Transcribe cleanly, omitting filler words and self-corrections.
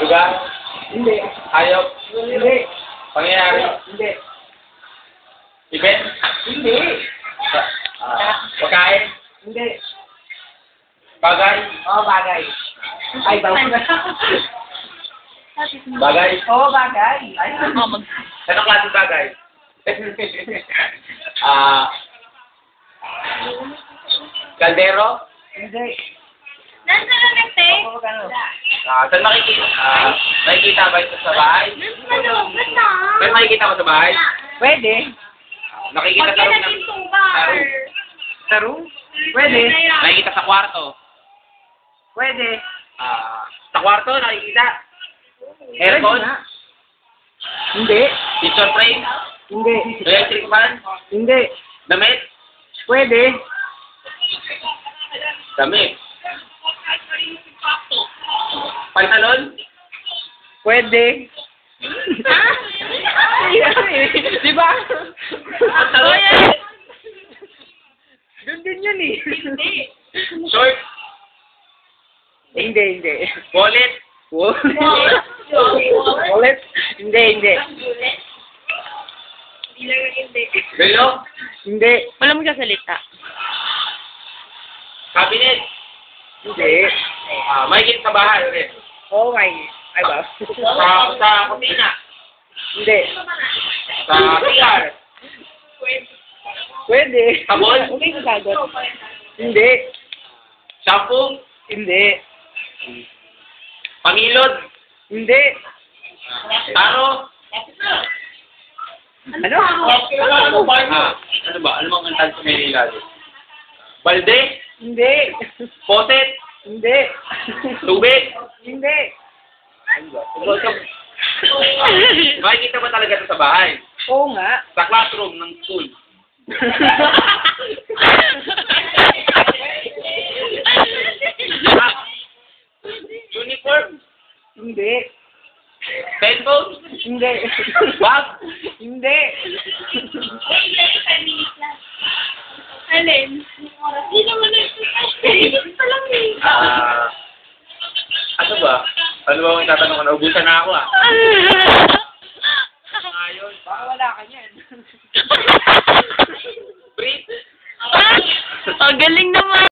Lugar? Hindi. Hayop? Hindi. Pangyayari? Hindi. Event? Hindi. Pagkain? Hindi. Bagay? Oo, bagay. Ay, bagay. Bagay? Oo, bagay. Ay, Anong klaseng bagay? Kaldero? Hindi. Nasaan na nagte? Oo, gano'n. Saan nakikita ba ito sa bahay? Malupit na. Saan nakikita mo sa bahay? Pwede. Nakikita Huwag sa ka room naging tungkar. Sa room? Pwede. Nakikita sa kwarto? Pwede. Sa kwarto nakikita? Pwede Aircon? nga. Hindi. Picture frame? Hindi. Electric fan? Hindi. Damit? Pwede. Damit? Pantalon? Pwede. Di ba? Pantalon? Doon din yun eh. Short? Hindi, hindi. Wallet? Wallet? Hindi, hindi. Belo? Hindi. Wala mo kasalita. Cabinet? Hindi. Mahigit sa bahay ulit. Oh my. Ay ba? Sa kusina? Hindi. Sa CR? Pwede. Sabon? Hindi ko sagot. Hindi. Shampoo? Hindi. Pangilod? Hindi. Taro? Ano? Ano ba? Ano bang kantan sa Manila? Balde? Hindi. Poset? Hindi. Tubig? Hindi. Makikita ba talaga ito sa bahay? Oo nga. Sa classroom ng school? Uniform? Hindi. Cellphone? Hindi. Bag? Hindi. Alin? Hindi naman nagsasabi. Pa lang eh. Ano ba? Ano ba ang tatanong ko? Naubusan na ako Ngayon. Baka wala ka niyan. Brief? Ang galing naman.